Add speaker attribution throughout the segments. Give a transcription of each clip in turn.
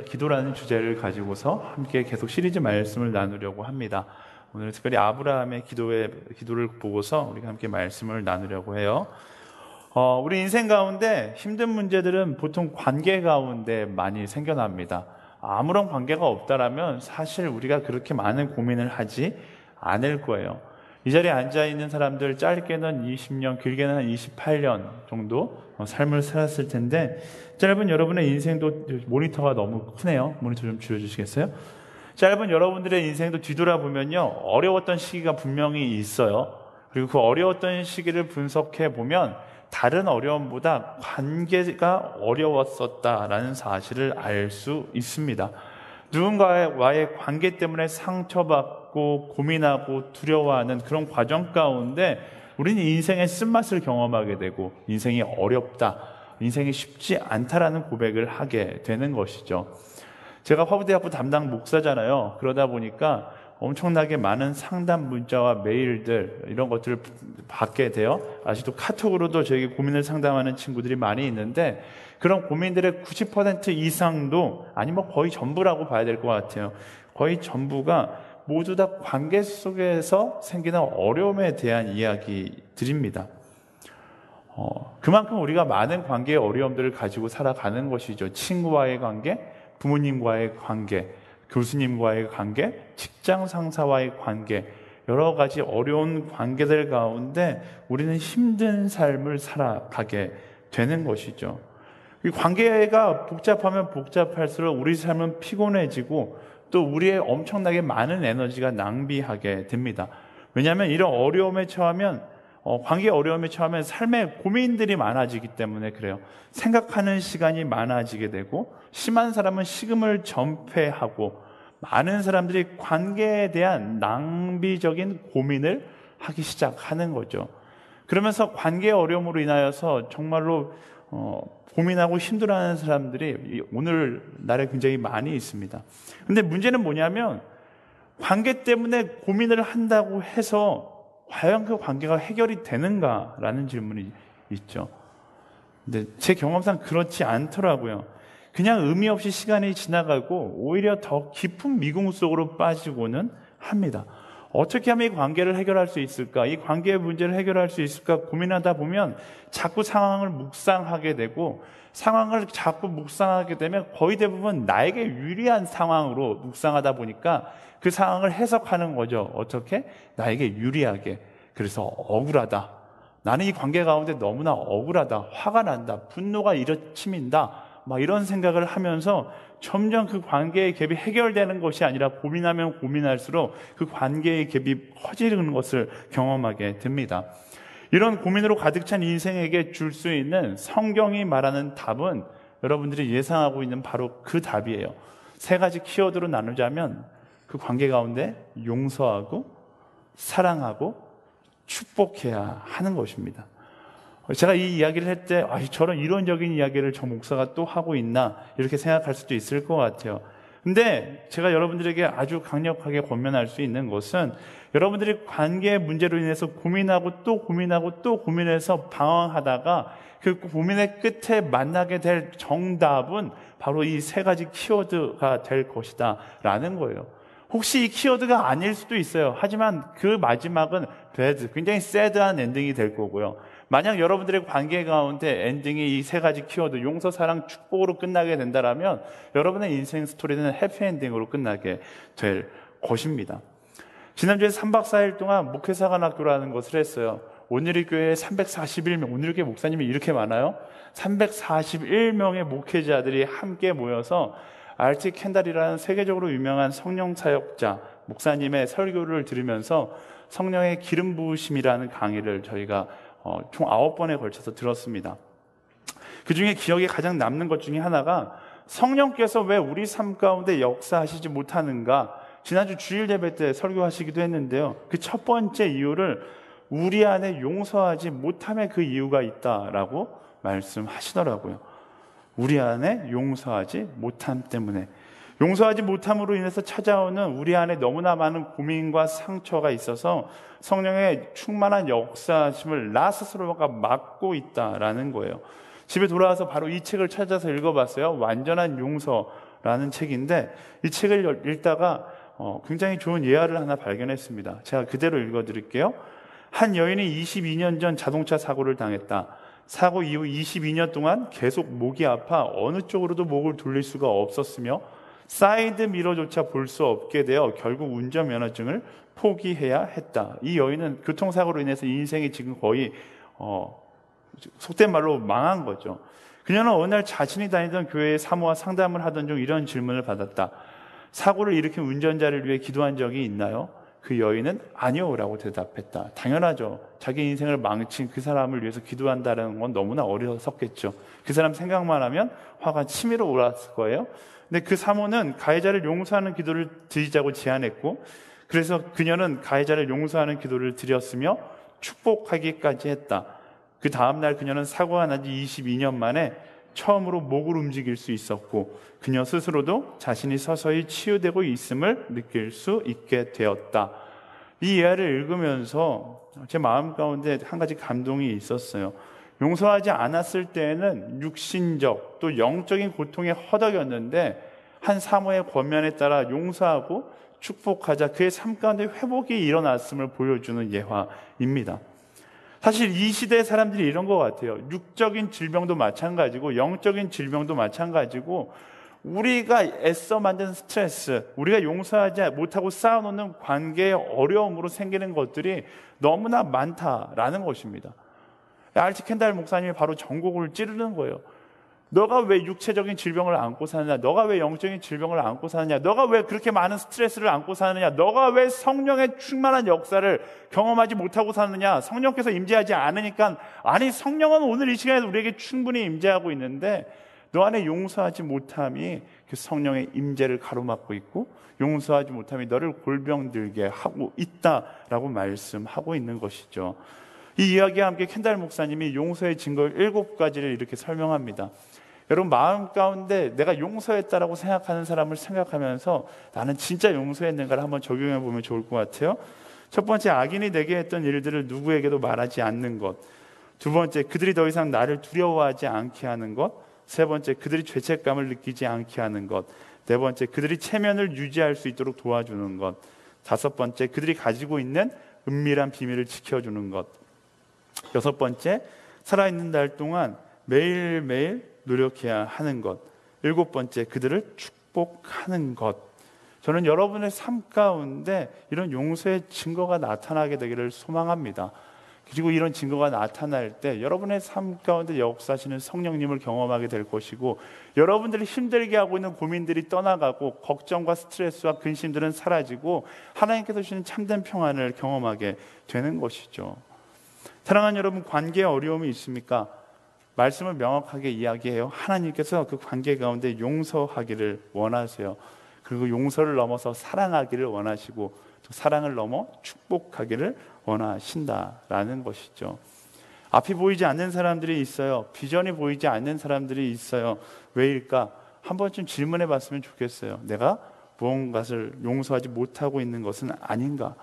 Speaker 1: 기도라는 주제를 가지고서 함께 계속 시리즈 말씀을 나누려고 합니다. 오늘 특별히 아브라함의 기도를 보고서 우리가 함께 말씀을 나누려고 해요. 우리 인생 가운데 힘든 문제들은 보통 관계 가운데 많이 생겨납니다. 아무런 관계가 없다라면 사실 우리가 그렇게 많은 고민을 하지 않을 거예요. 이 자리에 앉아있는 사람들 짧게는 20년, 길게는 한 28년 정도 삶을 살았을 텐데, 짧은 여러분의 인생도, 모니터가 너무 크네요. 모니터 좀 줄여주시겠어요? 짧은 여러분들의 인생도 뒤돌아보면요, 어려웠던 시기가 분명히 있어요. 그리고 그 어려웠던 시기를 분석해 보면 다른 어려움보다 관계가 어려웠었다라는 사실을 알 수 있습니다. 누군가와의 관계 때문에 상처받고 고민하고 두려워하는 그런 과정 가운데 우리는 인생의 쓴맛을 경험하게 되고 인생이 어렵다, 인생이 쉽지 않다라는 고백을 하게 되는 것이죠. 제가 화부대학부 담당 목사잖아요. 그러다 보니까 엄청나게 많은 상담 문자와 메일들 이런 것들을 받게 돼요. 아직도 카톡으로도 저에게 고민을 상담하는 친구들이 많이 있는데, 그런 고민들의 90% 이상도, 아니면 거의 전부라고 봐야 될 것 같아요. 거의 전부가 모두 다 관계 속에서 생기는 어려움에 대한 이야기들입니다. 그만큼 우리가 많은 관계의 어려움들을 가지고 살아가는 것이죠. 친구와의 관계, 부모님과의 관계, 교수님과의 관계, 직장 상사와의 관계, 여러 가지 어려운 관계들 가운데 우리는 힘든 삶을 살아가게 되는 것이죠. 이 관계가 복잡하면 복잡할수록 우리 삶은 피곤해지고 또 우리의 엄청나게 많은 에너지가 낭비하게 됩니다. 왜냐하면 이런 어려움에 처하면, 관계 어려움에 처하면 삶의 고민들이 많아지기 때문에 그래요. 생각하는 시간이 많아지게 되고, 심한 사람은 식음을 전폐하고, 많은 사람들이 관계에 대한 낭비적인 고민을 하기 시작하는 거죠. 그러면서 관계 어려움으로 인하여서 정말로 고민하고 힘들어하는 사람들이 오늘날에 굉장히 많이 있습니다. 근데 문제는 뭐냐면, 관계 때문에 고민을 한다고 해서 과연 그 관계가 해결이 되는가라는 질문이 있죠. 근데 제 경험상 그렇지 않더라고요. 그냥 의미 없이 시간이 지나가고 오히려 더 깊은 미궁 속으로 빠지고는 합니다. 어떻게 하면 이 관계를 해결할 수 있을까? 이 관계의 문제를 해결할 수 있을까? 고민하다 보면 자꾸 상황을 묵상하게 되고, 상황을 자꾸 묵상하게 되면 거의 대부분 나에게 유리한 상황으로 묵상하다 보니까 그 상황을 해석하는 거죠. 어떻게? 나에게 유리하게. 그래서 억울하다. 나는 이 관계 가운데 너무나 억울하다. 화가 난다. 분노가 일어침인다. 막 이런 생각을 하면서 점점 그 관계의 갭이 해결되는 것이 아니라 고민하면 고민할수록 그 관계의 갭이 커지는 것을 경험하게 됩니다. 이런 고민으로 가득 찬 인생에게 줄 수 있는 성경이 말하는 답은 여러분들이 예상하고 있는 바로 그 답이에요. 세 가지 키워드로 나누자면 그 관계 가운데 용서하고 사랑하고 축복해야 하는 것입니다. 제가 이 이야기를 할 때 저런 이론적인 이야기를 저 목사가 또 하고 있나 이렇게 생각할 수도 있을 것 같아요. 근데 제가 여러분들에게 아주 강력하게 권면할 수 있는 것은, 여러분들이 관계의 문제로 인해서 고민하고 또 고민하고 또 고민해서 방황하다가 그 고민의 끝에 만나게 될 정답은 바로 이 세 가지 키워드가 될 것이다 라는 거예요. 혹시 이 키워드가 아닐 수도 있어요. 하지만 그 마지막은 굉장히 새드한 엔딩이 될 거고요. 만약 여러분들의 관계 가운데 엔딩이 이 세 가지 키워드, 용서, 사랑, 축복으로 끝나게 된다면 여러분의 인생 스토리는 해피엔딩으로 끝나게 될 것입니다. 지난주에 3박 4일 동안 목회사관학교라는 것을 했어요. 오늘의 교회에 341명, 오늘의 교회 목사님이 이렇게 많아요? 341명의 목회자들이 함께 모여서 R.T. 켄달이라는 세계적으로 유명한 성령 사역자 목사님의 설교를 들으면서 성령의 기름 부으심이라는 강의를 저희가 총 9번에 걸쳐서 들었습니다. 그 중에 기억에 가장 남는 것 중에 하나가, 성령께서 왜 우리 삶 가운데 역사하시지 못하는가, 지난주 주일 예배 때 설교하시기도 했는데요. 그 첫 번째 이유를 우리 안에 용서하지 못함의 그 이유가 있다라고 말씀하시더라고요. 우리 안에 용서하지 못함 때문에, 용서하지 못함으로 인해서 찾아오는 우리 안에 너무나 많은 고민과 상처가 있어서 성령의 충만한 역사심을 나 스스로가 막고 있다라는 거예요. 집에 돌아와서 바로 이 책을 찾아서 읽어봤어요. 완전한 용서, 라는 책인데, 이 책을 읽다가 굉장히 좋은 예화를 하나 발견했습니다. 제가 그대로 읽어드릴게요. 한 여인이 22년 전 자동차 사고를 당했다. 사고 이후 22년 동안 계속 목이 아파 어느 쪽으로도 목을 돌릴 수가 없었으며 사이드 미러조차 볼 수 없게 되어 결국 운전면허증을 포기해야 했다. 이 여인은 교통사고로 인해서 인생이 지금 거의 속된 말로 망한 거죠. 그녀는 어느 날 자신이 다니던 교회의 사모와 상담을 하던 중 이런 질문을 받았다. 사고를 일으킨 운전자를 위해 기도한 적이 있나요? 그 여인은 아니요 라고 대답했다. 당연하죠. 자기 인생을 망친 그 사람을 위해서 기도한다는 건 너무나 어리석겠죠. 그 사람 생각만 하면 화가 치밀어 올랐을 거예요. 근데 그 사모는 가해자를 용서하는 기도를 드리자고 제안했고, 그래서 그녀는 가해자를 용서하는 기도를 드렸으며 축복하기까지 했다. 그 다음날 그녀는 사고가 난 지 22년 만에 처음으로 목을 움직일 수 있었고, 그녀 스스로도 자신이 서서히 치유되고 있음을 느낄 수 있게 되었다. 이 이야기를 읽으면서 제 마음 가운데 한 가지 감동이 있었어요. 용서하지 않았을 때에는 육신적 또 영적인 고통에 허덕였는데, 한 사모의 권면에 따라 용서하고 축복하자 그의 삶 가운데 회복이 일어났음을 보여주는 예화입니다. 사실 이 시대의 사람들이 이런 것 같아요. 육적인 질병도 마찬가지고 영적인 질병도 마찬가지고, 우리가 애써 만든 스트레스, 우리가 용서하지 못하고 쌓아놓는 관계의 어려움으로 생기는 것들이 너무나 많다라는 것입니다. 알츠 켄달 목사님이 바로 전곡을 찌르는 거예요. 너가 왜 육체적인 질병을 안고 사느냐? 너가 왜 영적인 질병을 안고 사느냐? 너가 왜 그렇게 많은 스트레스를 안고 사느냐? 너가 왜 성령의 충만한 역사를 경험하지 못하고 사느냐? 성령께서 임재하지 않으니까. 아니, 성령은 오늘 이 시간에 우리에게 충분히 임재하고 있는데 너 안에 용서하지 못함이 그 성령의 임재를 가로막고 있고, 용서하지 못함이 너를 골병들게 하고 있다라고 말씀하고 있는 것이죠. 이 이야기와 함께 켄달 목사님이 용서의 증거 7가지를 이렇게 설명합니다. 여러분, 마음 가운데 내가 용서했다라고 생각하는 사람을 생각하면서 나는 진짜 용서했는가를 한번 적용해 보면 좋을 것 같아요. 첫 번째, 악인이 내게 했던 일들을 누구에게도 말하지 않는 것. 두 번째, 그들이 더 이상 나를 두려워하지 않게 하는 것. 세 번째, 그들이 죄책감을 느끼지 않게 하는 것. 네 번째, 그들이 체면을 유지할 수 있도록 도와주는 것. 다섯 번째, 그들이 가지고 있는 은밀한 비밀을 지켜주는 것. 여섯 번째, 살아있는 날 동안 매일매일 노력해야 하는 것. 일곱 번째, 그들을 축복하는 것. 저는 여러분의 삶 가운데 이런 용서의 증거가 나타나게 되기를 소망합니다. 그리고 이런 증거가 나타날 때 여러분의 삶 가운데 역사하시는 성령님을 경험하게 될 것이고, 여러분들이 힘들게 하고 있는 고민들이 떠나가고 걱정과 스트레스와 근심들은 사라지고 하나님께서 주시는 참된 평안을 경험하게 되는 것이죠. 사랑하는 여러분, 관계에 어려움이 있습니까? 말씀을 명확하게 이야기해요. 하나님께서 그 관계 가운데 용서하기를 원하세요. 그리고 용서를 넘어서 사랑하기를 원하시고, 또 사랑을 넘어 축복하기를 원하신다라는 것이죠. 앞이 보이지 않는 사람들이 있어요. 비전이 보이지 않는 사람들이 있어요. 왜일까? 한 번쯤 질문해 봤으면 좋겠어요. 내가 무언가를 용서하지 못하고 있는 것은 아닌가?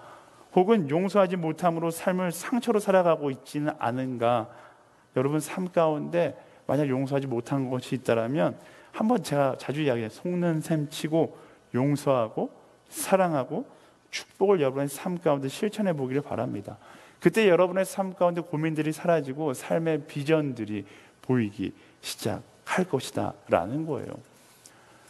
Speaker 1: 혹은 용서하지 못함으로 삶을 상처로 살아가고 있지는 않은가? 여러분 삶 가운데 만약 용서하지 못한 것이 있다면 한번, 제가 자주 이야기해요. 속는 셈 치고 용서하고 사랑하고 축복을 여러분의 삶 가운데 실천해 보기를 바랍니다. 그때 여러분의 삶 가운데 고민들이 사라지고 삶의 비전들이 보이기 시작할 것이다 라는 거예요.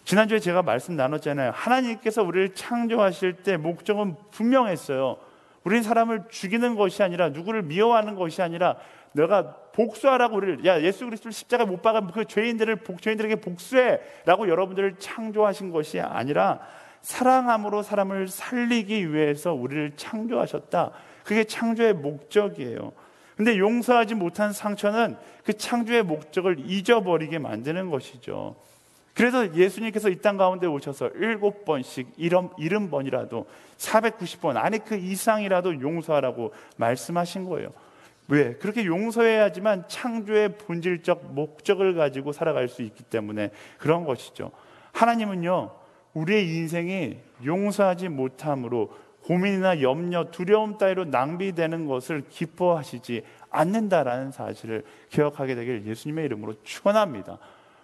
Speaker 1: 지난주에 제가 말씀 나눴잖아요. 하나님께서 우리를 창조하실 때 목적은 분명했어요. 우리는 사람을 죽이는 것이 아니라, 누구를 미워하는 것이 아니라, 내가 복수하라고 우리를, 예수 그리스도를 십자가에 못 박은 그 죄인들에게 복수해라고 여러분들을 창조하신 것이 아니라 사랑함으로 사람을 살리기 위해서 우리를 창조하셨다. 그게 창조의 목적이에요. 근데 용서하지 못한 상처는 그 창조의 목적을 잊어버리게 만드는 것이죠. 그래서 예수님께서 이 땅 가운데 오셔서 7번씩 70번이라도 490번, 아니 그 이상이라도 용서하라고 말씀하신 거예요. 왜? 그렇게 용서해야지만 창조의 본질적 목적을 가지고 살아갈 수 있기 때문에 그런 것이죠. 하나님은요, 우리의 인생이 용서하지 못함으로 고민이나 염려, 두려움 따위로 낭비되는 것을 기뻐하시지 않는다라는 사실을 기억하게 되길 예수님의 이름으로 축원합니다.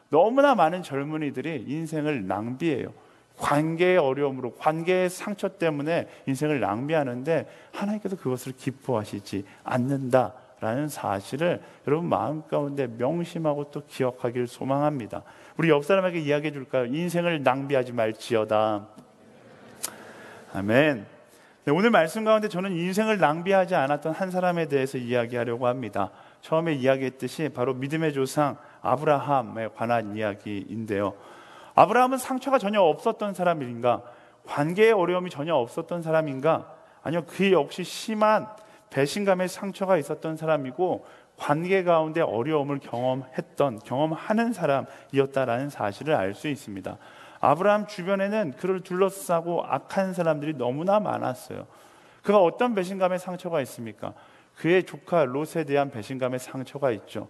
Speaker 1: 너무나 많은 젊은이들이 인생을 낭비해요. 관계의 어려움으로, 관계의 상처 때문에 인생을 낭비하는데 하나님께서 그것을 기뻐하시지 않는다라는 사실을 여러분 마음 가운데 명심하고 또 기억하기를 소망합니다. 우리 옆 사람에게 이야기해 줄까요? 인생을 낭비하지 말지어다. 아멘. 네, 오늘 말씀 가운데 저는 인생을 낭비하지 않았던 한 사람에 대해서 이야기하려고 합니다. 처음에 이야기했듯이 바로 믿음의 조상 아브라함에 관한 이야기인데요. 아브라함은 상처가 전혀 없었던 사람인가? 관계의 어려움이 전혀 없었던 사람인가? 아니요, 그 역시 심한 배신감의 상처가 있었던 사람이고 관계 가운데 어려움을 경험하는 사람이었다라는 사실을 알 수 있습니다. 아브라함 주변에는 그를 둘러싸고 악한 사람들이 너무나 많았어요. 그가 어떤 배신감의 상처가 있습니까? 그의 조카 롯에 대한 배신감의 상처가 있죠.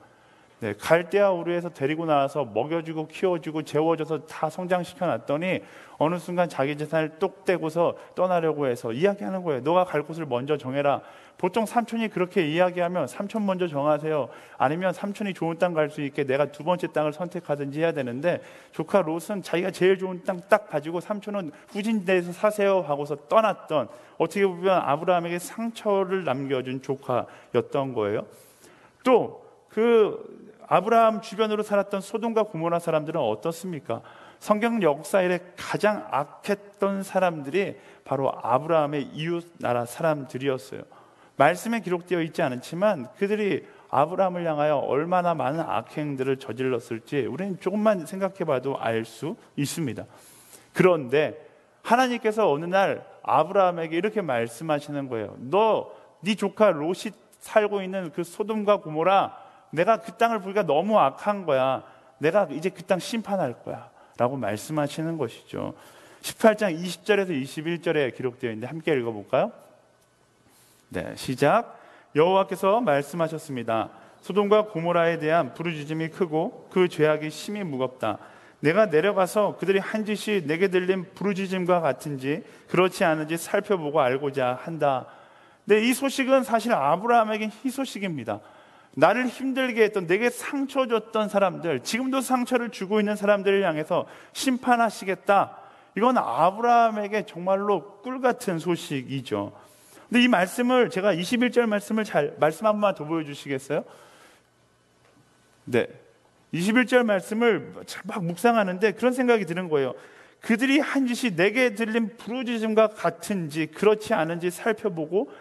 Speaker 1: 네, 갈대아 우르에서 데리고 나와서 먹여주고 키워주고 재워줘서 다 성장시켜 놨더니 어느 순간 자기 재산을 똑 떼고서 떠나려고 해서 이야기하는 거예요. 너가 갈 곳을 먼저 정해라. 보통 삼촌이 그렇게 이야기하면 삼촌 먼저 정하세요. 아니면 삼촌이 좋은 땅 갈 수 있게 내가 두 번째 땅을 선택하든지 해야 되는데, 조카 롯은 자기가 제일 좋은 땅 딱 가지고 삼촌은 후진대에서 사세요 하고서 떠났던, 어떻게 보면 아브라함에게 상처를 남겨준 조카였던 거예요. 또 그 아브라함 주변으로 살았던 소돔과 고모라 사람들은 어떻습니까? 성경 역사 이래 가장 악했던 사람들이 바로 아브라함의 이웃 나라 사람들이었어요. 말씀에 기록되어 있지 않지만 그들이 아브라함을 향하여 얼마나 많은 악행들을 저질렀을지 우리는 조금만 생각해봐도 알 수 있습니다. 그런데 하나님께서 어느 날 아브라함에게 이렇게 말씀하시는 거예요. 네 조카 롯이 살고 있는 그 소돔과 고모라, 내가 그 땅을 보기가 너무 악한 거야. 내가 이제 그 땅 심판할 거야 라고 말씀하시는 것이죠. 18장 20절에서 21절에 기록되어 있는데 함께 읽어볼까요? 네, 시작. 여호와께서 말씀하셨습니다. 소돔과 고모라에 대한 부르짖음이 크고 그 죄악이 심히 무겁다. 내가 내려가서 그들이 한 짓이 내게 들린 부르짖음과 같은지 그렇지 않은지 살펴보고 알고자 한다. 네, 이 소식은 사실 아브라함에게 희소식입니다. 나를 힘들게 했던, 내게 상처 줬던 사람들, 지금도 상처를 주고 있는 사람들을 향해서 심판하시겠다. 이건 아브라함에게 정말로 꿀같은 소식이죠. 근데 이 말씀을, 제가 21절 말씀 한 번만 더 보여주시겠어요? 네, 21절 말씀을 막 묵상하는데 그런 생각이 드는 거예요. 그들이 한 짓이 내게 들린 부르짖음과 같은지 그렇지 않은지 살펴보고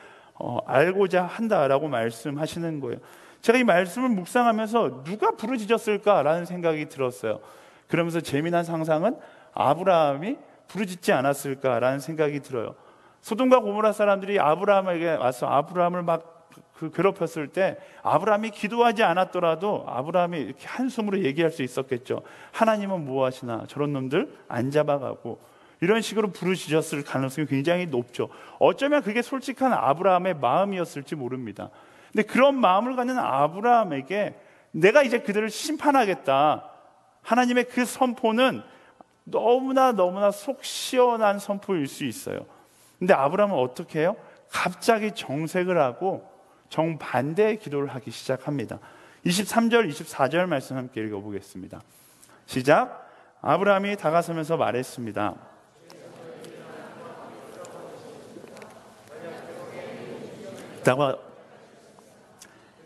Speaker 1: 알고자 한다라고 말씀하시는 거예요. 제가 이 말씀을 묵상하면서 누가 부르짖었을까라는 생각이 들었어요. 그러면서 재미난 상상은 아브라함이 부르짖지 않았을까라는 생각이 들어요. 소돔과 고모라 사람들이 아브라함에게 와서 아브라함을 막 괴롭혔을 때 아브라함이 기도하지 않았더라도 아브라함이 이렇게 한숨으로 얘기할 수 있었겠죠. 하나님은 뭐 하시나, 저런 놈들 안 잡아가고, 이런 식으로 부르짖었을 가능성이 굉장히 높죠. 어쩌면 그게 솔직한 아브라함의 마음이었을지 모릅니다. 근데 그런 마음을 갖는 아브라함에게 내가 이제 그들을 심판하겠다, 하나님의 그 선포는 너무나 속 시원한 선포일 수 있어요. 근데 아브라함은 어떻게 해요? 갑자기 정색을 하고 정반대의 기도를 하기 시작합니다. 23절, 24절 말씀 함께 읽어보겠습니다. 시작. 아브라함이 다가서면서 말했습니다.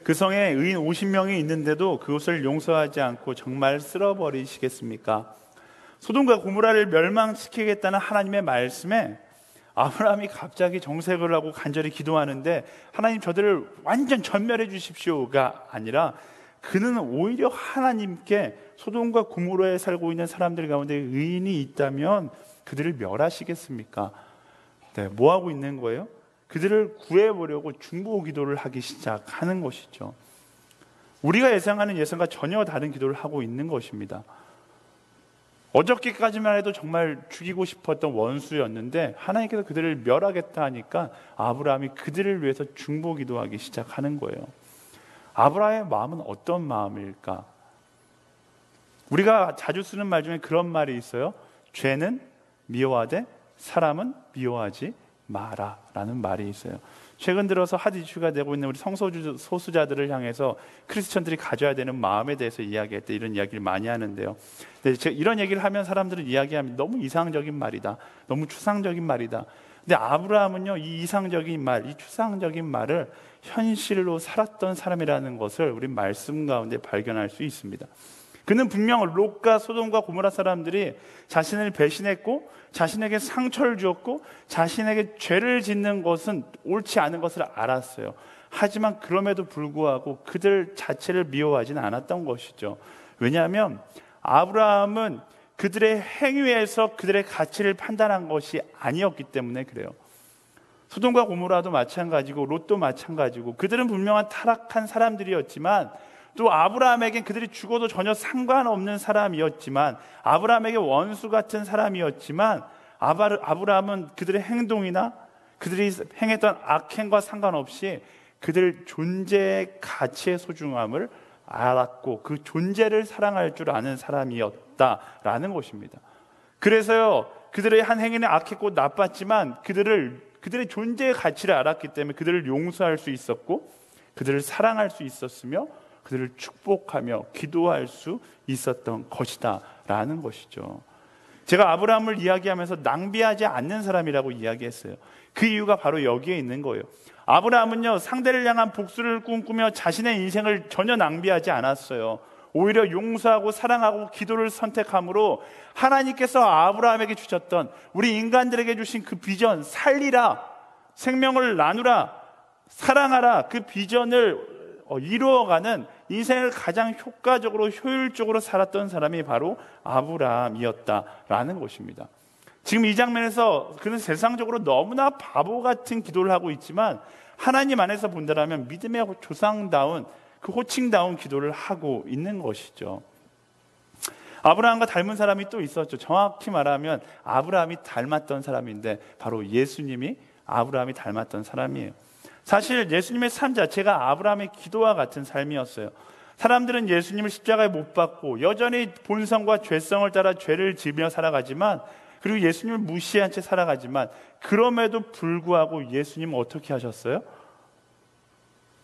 Speaker 1: 그 성에 의인 50명이 있는데도 그곳을 용서하지 않고 정말 쓸어버리시겠습니까? 소돔과 고모라를 멸망시키겠다는 하나님의 말씀에 아브라함이 갑자기 정색을 하고 간절히 기도하는데, 하나님 저들을 완전 전멸해 주십시오가 아니라 그는 오히려 하나님께 소돔과 고모라에 살고 있는 사람들 가운데 의인이 있다면 그들을 멸하시겠습니까? 네, 뭐 하고 있는 거예요? 그들을 구해보려고 중보 기도를 하기 시작하는 것이죠. 우리가 예상하는 예상과 전혀 다른 기도를 하고 있는 것입니다. 어저께까지만 해도 정말 죽이고 싶었던 원수였는데 하나님께서 그들을 멸하겠다 하니까 아브라함이 그들을 위해서 중보 기도하기 시작하는 거예요. 아브라함의 마음은 어떤 마음일까? 우리가 자주 쓰는 말 중에 그런 말이 있어요. 죄는 미워하되 사람은 미워하지 마라 라는 말이 있어요. 최근 들어서 핫 이슈가 되고 있는 우리 성소수자들을 향해서 크리스천들이 가져야 되는 마음에 대해서 이야기할 때 이런 이야기를 많이 하는데요. 제가 이런 얘기를 하면 사람들은 이야기하면 너무 이상적인 말이다, 너무 추상적인 말이다. 근데 아브라함은요, 이 이상적인 말, 이 추상적인 말을 현실로 살았던 사람이라는 것을 우리 말씀 가운데 발견할 수 있습니다. 그는 분명 롯과 소돔과 고모라 사람들이 자신을 배신했고 자신에게 상처를 주었고 자신에게 죄를 짓는 것은 옳지 않은 것을 알았어요. 하지만 그럼에도 불구하고 그들 자체를 미워하지는 않았던 것이죠. 왜냐하면 아브라함은 그들의 행위에서 그들의 가치를 판단한 것이 아니었기 때문에 그래요. 소돔과 고모라도 마찬가지고 롯도 마찬가지고 그들은 분명한 타락한 사람들이었지만 또 아브라함에겐 그들이 죽어도 전혀 상관없는 사람이었지만 아브라함에게 원수 같은 사람이었지만 아브라함은 그들의 행동이나 그들이 행했던 악행과 상관없이 그들 존재의 가치의 소중함을 알았고 그 존재를 사랑할 줄 아는 사람이었다라는 것입니다. 그래서요, 그들의 한 행위는 악했고 나빴지만 그들의 존재의 가치를 알았기 때문에 그들을 용서할 수 있었고 그들을 사랑할 수 있었으며 그들을 축복하며 기도할 수 있었던 것이다 라는 것이죠. 제가 아브라함을 이야기하면서 낭비하지 않는 사람이라고 이야기했어요. 그 이유가 바로 여기에 있는 거예요. 아브라함은요, 상대를 향한 복수를 꿈꾸며 자신의 인생을 전혀 낭비하지 않았어요. 오히려 용서하고 사랑하고 기도를 선택함으로 하나님께서 아브라함에게 주셨던 우리 인간들에게 주신 그 비전, 살리라, 생명을 나누라, 사랑하라, 그 비전을 이루어가는 인생을 가장 효과적으로 효율적으로 살았던 사람이 바로 아브라함이었다라는 것입니다. 지금 이 장면에서 그는 세상적으로 너무나 바보 같은 기도를 하고 있지만 하나님 안에서 본다면 믿음의 조상다운 그 호칭다운 기도를 하고 있는 것이죠. 아브라함과 닮은 사람이 또 있었죠. 정확히 말하면 아브라함이 닮았던 사람인데 바로 예수님이 아브라함이 닮았던 사람이에요. 사실 예수님의 삶 자체가 아브라함의 기도와 같은 삶이었어요. 사람들은 예수님을 십자가에 못 박고 여전히 본성과 죄성을 따라 죄를 지으며 살아가지만, 그리고 예수님을 무시한 채 살아가지만, 그럼에도 불구하고 예수님은 어떻게 하셨어요?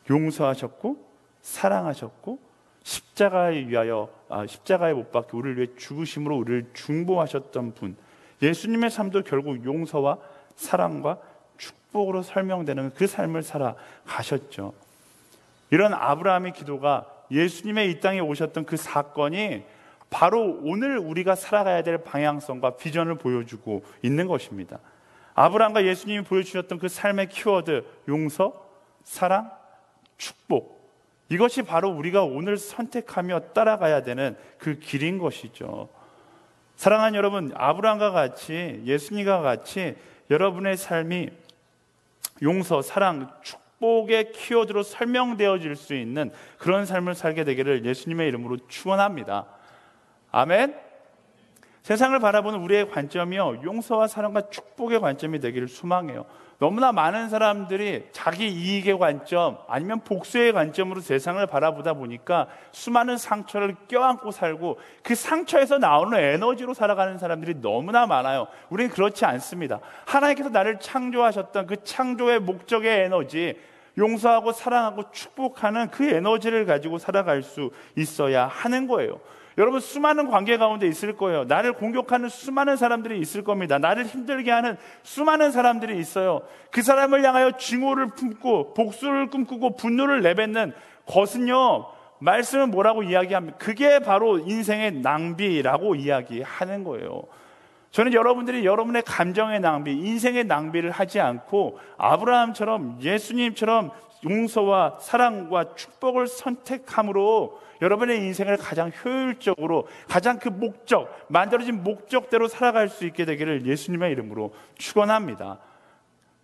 Speaker 1: 용서하셨고 사랑하셨고 십자가에 못 박혀 우리를 위해 죽으심으로 우리를 중보하셨던 분. 예수님의 삶도 결국 용서와 사랑과 축복으로 설명되는 그 삶을 살아가셨죠. 이런 아브라함의 기도가 예수님의 이 땅에 오셨던 그 사건이 바로 오늘 우리가 살아가야 될 방향성과 비전을 보여주고 있는 것입니다. 아브라함과 예수님이 보여주셨던 그 삶의 키워드, 용서, 사랑, 축복, 이것이 바로 우리가 오늘 선택하며 따라가야 되는 그 길인 것이죠. 사랑하는 여러분, 아브라함과 같이, 예수님과 같이 여러분의 삶이 용서, 사랑, 축복의 키워드로 설명되어질 수 있는 그런 삶을 살게 되기를 예수님의 이름으로 축원합니다. 아멘. 세상을 바라보는 우리의 관점이요, 용서와 사랑과 축복의 관점이 되기를 소망해요. 너무나 많은 사람들이 자기 이익의 관점 아니면 복수의 관점으로 세상을 바라보다 보니까 수많은 상처를 껴안고 살고 그 상처에서 나오는 에너지로 살아가는 사람들이 너무나 많아요. 우리는 그렇지 않습니다. 하나님께서 나를 창조하셨던 그 창조의 목적의 에너지, 용서하고 사랑하고 축복하는 그 에너지를 가지고 살아갈 수 있어야 하는 거예요. 여러분, 수많은 관계 가운데 있을 거예요. 나를 공격하는 수많은 사람들이 있을 겁니다. 나를 힘들게 하는 수많은 사람들이 있어요. 그 사람을 향하여 증오를 품고 복수를 꿈꾸고 분노를 내뱉는 것은요, 말씀은 뭐라고 이야기합니까? 그게 바로 인생의 낭비라고 이야기하는 거예요. 저는 여러분들이 여러분의 감정의 낭비, 인생의 낭비를 하지 않고 아브라함처럼 예수님처럼 용서와 사랑과 축복을 선택함으로 여러분의 인생을 가장 효율적으로, 가장 그 목적, 만들어진 목적대로 살아갈 수 있게 되기를 예수님의 이름으로 축원합니다.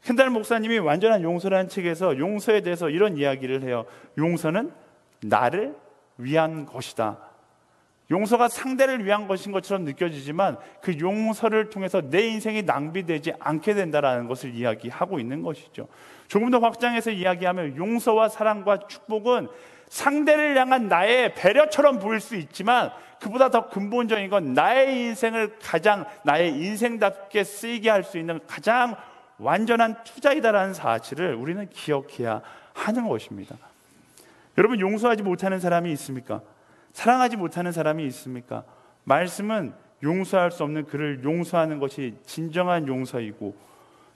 Speaker 1: 켄달 목사님이 완전한 용서라는 책에서 용서에 대해서 이런 이야기를 해요. 용서는 나를 위한 것이다. 용서가 상대를 위한 것인 것처럼 느껴지지만 그 용서를 통해서 내 인생이 낭비되지 않게 된다는 것을 이야기하고 있는 것이죠. 조금 더 확장해서 이야기하면 용서와 사랑과 축복은 상대를 향한 나의 배려처럼 보일 수 있지만 그보다 더 근본적인 건 나의 인생을 가장 나의 인생답게 쓰이게 할 수 있는 가장 완전한 투자이다라는 사실을 우리는 기억해야 하는 것입니다. 여러분, 용서하지 못하는 사람이 있습니까? 사랑하지 못하는 사람이 있습니까? 말씀은 용서할 수 없는 그를 용서하는 것이 진정한 용서이고,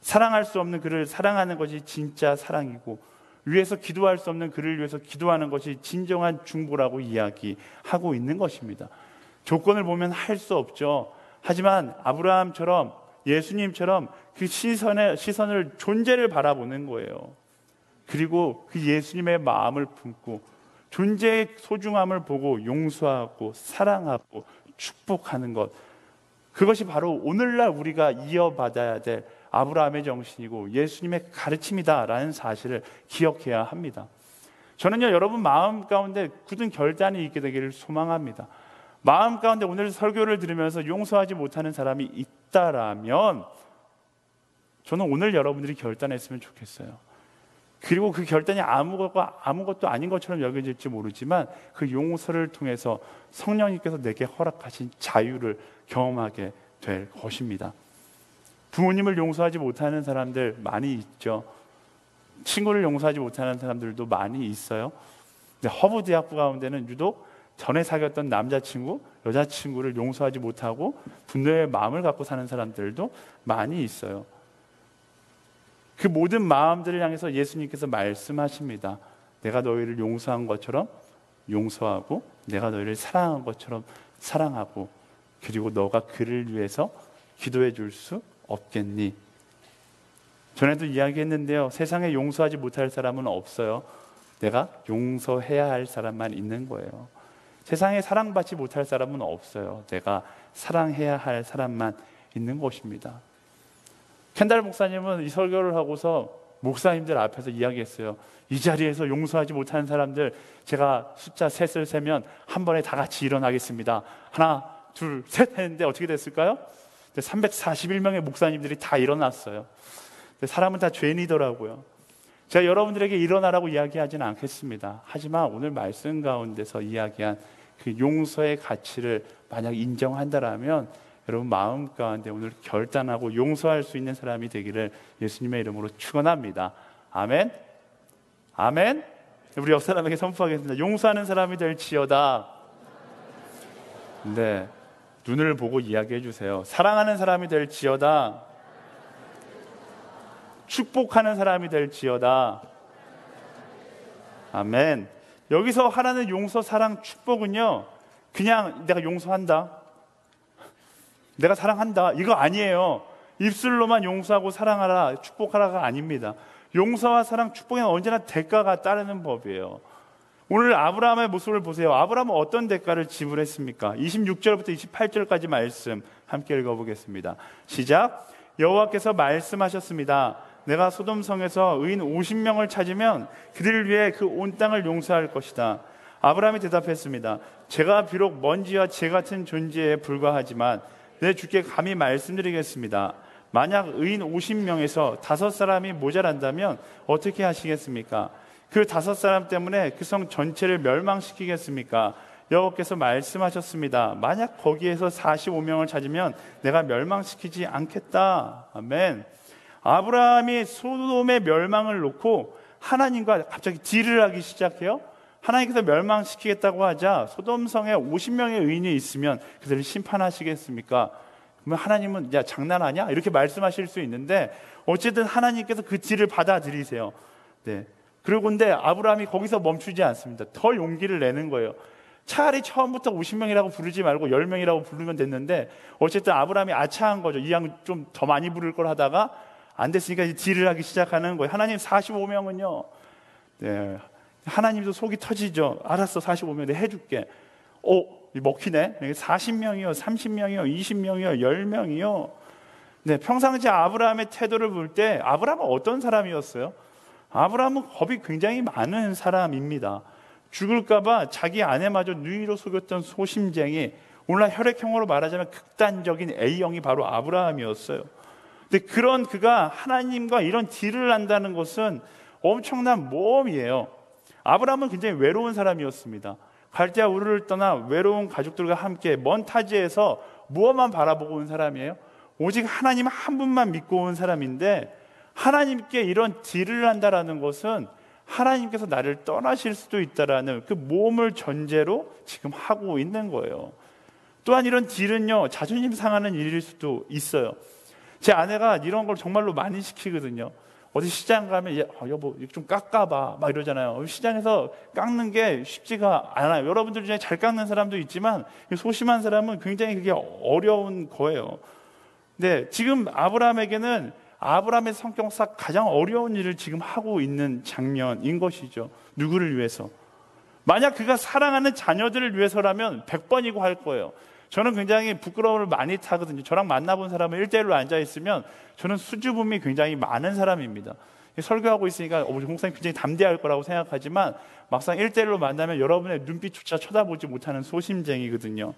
Speaker 1: 사랑할 수 없는 그를 사랑하는 것이 진짜 사랑이고, 위해서 기도할 수 없는 그를 위해서 기도하는 것이 진정한 중보라고 이야기하고 있는 것입니다. 조건을 보면 할 수 없죠. 하지만 아브라함처럼, 예수님처럼 그 시선을, 존재를 바라보는 거예요. 그리고 그 예수님의 마음을 품고 존재의 소중함을 보고 용서하고 사랑하고 축복하는 것, 그것이 바로 오늘날 우리가 이어받아야 될 아브라함의 정신이고 예수님의 가르침이다라는 사실을 기억해야 합니다. 저는요, 여러분 마음 가운데 굳은 결단이 있게 되기를 소망합니다. 마음 가운데 오늘 설교를 들으면서 용서하지 못하는 사람이 있다라면 저는 오늘 여러분들이 결단했으면 좋겠어요. 그리고 그 결단이 아무것도 아닌 것처럼 여겨질지 모르지만 그 용서를 통해서 성령님께서 내게 허락하신 자유를 경험하게 될 것입니다. 부모님을 용서하지 못하는 사람들 많이 있죠. 친구를 용서하지 못하는 사람들도 많이 있어요. 근데 허브대학부 가운데는 유독 전에 사귀었던 남자친구, 여자친구를 용서하지 못하고 분노의 마음을 갖고 사는 사람들도 많이 있어요. 그 모든 마음들을 향해서 예수님께서 말씀하십니다. 내가 너희를 용서한 것처럼 용서하고, 내가 너희를 사랑한 것처럼 사랑하고, 그리고 너가 그를 위해서 기도해 줄 수 없겠니? 전에도 이야기했는데요, 세상에 용서하지 못할 사람은 없어요. 내가 용서해야 할 사람만 있는 거예요. 세상에 사랑받지 못할 사람은 없어요. 내가 사랑해야 할 사람만 있는 것입니다. 켄달 목사님은 이 설교를 하고서 목사님들 앞에서 이야기했어요. 이 자리에서 용서하지 못하는 사람들, 제가 숫자 셋을 세면 한 번에 다 같이 일어나겠습니다. 하나, 둘, 셋 했는데 어떻게 됐을까요? 341명의 목사님들이 다 일어났어요. 사람은 다 죄인이더라고요. 제가 여러분들에게 일어나라고 이야기하지는 않겠습니다. 하지만 오늘 말씀 가운데서 이야기한 그 용서의 가치를 만약 인정한다라면 여러분 마음 가운데 오늘 결단하고 용서할 수 있는 사람이 되기를 예수님의 이름으로 축원합니다. 아멘. 아멘. 우리 옆 사람에게 선포하겠습니다. 용서하는 사람이 될지어다. 네, 눈을 보고 이야기해 주세요. 사랑하는 사람이 될지어다. 축복하는 사람이 될지어다. 아멘. 여기서 하라는 용서, 사랑, 축복은요, 그냥 내가 용서한다, 내가 사랑한다, 이거 아니에요. 입술로만 용서하고 사랑하라, 축복하라가 아닙니다. 용서와 사랑, 축복에는 언제나 대가가 따르는 법이에요. 오늘 아브라함의 모습을 보세요. 아브라함은 어떤 대가를 지불했습니까? 26절부터 28절까지 말씀 함께 읽어보겠습니다. 시작. 여호와께서 말씀하셨습니다. 내가 소돔성에서 의인 50명을 찾으면 그들을 위해 그 온 땅을 용서할 것이다. 아브라함이 대답했습니다. 제가 비록 먼지와 재 같은 존재에 불과하지만 내 주께 감히 말씀드리겠습니다. 만약 의인 50명에서 5사람이 모자란다면 어떻게 하시겠습니까? 그 5사람 때문에 그 성 전체를 멸망시키겠습니까? 여호와께서 말씀하셨습니다. 만약 거기에서 45명을 찾으면 내가 멸망시키지 않겠다. 아멘. 아브라함이 소돔의 멸망을 놓고 하나님과 갑자기 딜을 하기 시작해요. 하나님께서 멸망시키겠다고 하자 소돔성에 50명의 의인이 있으면 그들을 심판하시겠습니까? 그러면 하나님은 야 장난하냐? 이렇게 말씀하실 수 있는데 어쨌든 하나님께서 그 딜을 받아들이세요. 네. 그리고 근데 아브라함이 거기서 멈추지 않습니다. 더 용기를 내는 거예요. 차라리 처음부터 50명이라고 부르지 말고 10명이라고 부르면 됐는데 어쨌든 아브라함이 아차한 거죠. 이 양 좀 더 많이 부를 걸 하다가 안 됐으니까 이제 딜을 하기 시작하는 거예요. 하나님 45명은요. 네. 하나님도 속이 터지죠. 알았어, 45명 내가 해줄게. 먹히네. 40명이요, 30명이요, 20명이요, 10명이요. 네, 평상시 아브라함의 태도를 볼 때 아브라함은 어떤 사람이었어요? 아브라함은 겁이 굉장히 많은 사람입니다. 죽을까봐 자기 아내마저 누이로 속였던 소심쟁이, 오늘날 혈액형으로 말하자면 극단적인 A형이 바로 아브라함이었어요. 근데 그런 그가 하나님과 이런 딜을 한다는 것은 엄청난 모험이에요. 아브라함은 굉장히 외로운 사람이었습니다. 갈대아 우르를 떠나 외로운 가족들과 함께 먼 타지에서 무엇만 바라보고 온 사람이에요? 오직 하나님 한 분만 믿고 온 사람인데 하나님께 이런 딜을 한다라는 것은 하나님께서 나를 떠나실 수도 있다라는 그 모험을 전제로 지금 하고 있는 거예요. 또한 이런 딜은요, 자존심 상하는 일일 수도 있어요. 제 아내가 이런 걸 정말로 많이 시키거든요. 어디 시장 가면 여보 좀 깎아봐 막 이러잖아요. 시장에서 깎는 게 쉽지가 않아요. 여러분들 중에 잘 깎는 사람도 있지만 소심한 사람은 굉장히 그게 어려운 거예요. 근데 지금 아브라함에게는 아브라함의 성격상 가장 어려운 일을 지금 하고 있는 장면인 것이죠. 누구를 위해서? 만약 그가 사랑하는 자녀들을 위해서라면 100번이고 할 거예요. 저는 굉장히 부끄러움을 많이 타거든요. 저랑 만나본 사람은 1대1로 앉아있으면 저는 수줍음이 굉장히 많은 사람입니다. 설교하고 있으니까 목사님 굉장히 담대할 거라고 생각하지만 막상 1대1로 만나면 여러분의 눈빛조차 쳐다보지 못하는 소심쟁이거든요.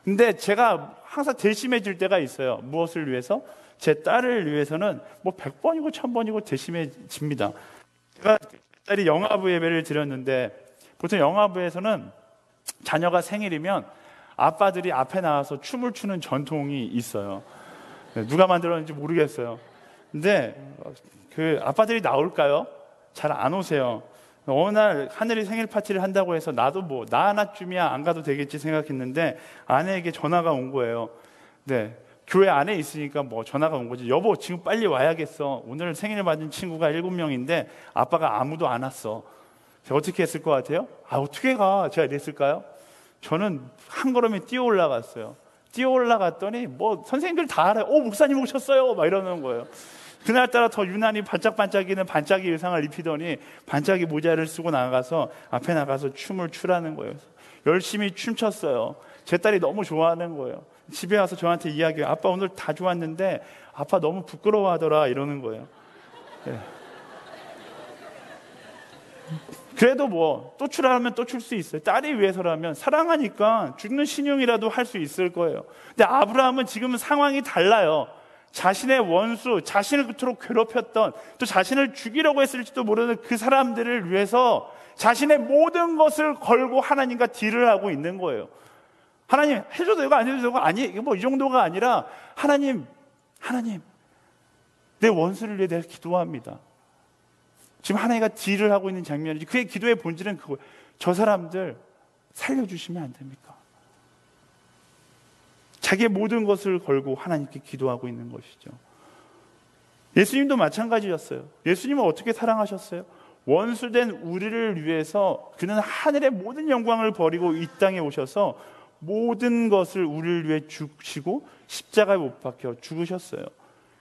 Speaker 1: 근데 제가 항상 대심해질 때가 있어요. 무엇을 위해서? 제 딸을 위해서는 뭐 100번이고 1000번이고 대심해집니다. 제가 딸이 영아부 예배를 드렸는데 보통 영아부에서는 자녀가 생일이면 아빠들이 앞에 나와서 춤을 추는 전통이 있어요. 누가 만들었는지 모르겠어요. 근데 그 아빠들이 나올까요? 잘 안 오세요. 어느 날 하늘이 생일 파티를 한다고 해서 나도 뭐 나 하나쯤이야 안 가도 되겠지 생각했는데 아내에게 전화가 온 거예요. 네, 교회 안에 있으니까 뭐 전화가 온 거지. 여보 지금 빨리 와야겠어. 오늘 생일 맞은 친구가 7명인데 아빠가 아무도 안 왔어. 제가 어떻게 했을 것 같아요? 어떻게 가? 제가 이랬을까요? 저는 한 걸음에 뛰어 올라갔어요. 뛰어 올라갔더니 뭐 선생님들 다 알아요. 목사님 오셨어요 막 이러는 거예요. 그날따라 더 유난히 반짝반짝이는 반짝이 의상을 입히더니 반짝이 모자를 쓰고 나가서 앞에 나가서 춤을 추라는 거예요. 열심히 춤췄어요. 제 딸이 너무 좋아하는 거예요. 집에 와서 저한테 이야기해요. 아빠 오늘 다 좋았는데 아빠 너무 부끄러워하더라 이러는 거예요. 네. 그래도 뭐 또 추라면 또 출 수 있어요. 딸이 위해서라면 사랑하니까 죽는 신용이라도 할 수 있을 거예요. 근데 아브라함은 지금은 상황이 달라요. 자신의 원수, 자신을 그토록 괴롭혔던 또 자신을 죽이려고 했을지도 모르는 그 사람들을 위해서 자신의 모든 것을 걸고 하나님과 딜을 하고 있는 거예요. 하나님 해줘도 되고 안 해줘도 되고 아니 뭐 이 정도가 아니라 하나님 내 원수를 위해 내가 기도합니다. 지금 하나님과 딜을 하고 있는 장면이지. 그의 기도의 본질은 그거예요. 저 사람들 살려주시면 안 됩니까? 자기의 모든 것을 걸고 하나님께 기도하고 있는 것이죠. 예수님도 마찬가지였어요. 예수님은 어떻게 사랑하셨어요? 원수된 우리를 위해서 그는 하늘의 모든 영광을 버리고 이 땅에 오셔서 모든 것을 우리를 위해 주시고 십자가에 못 박혀 죽으셨어요.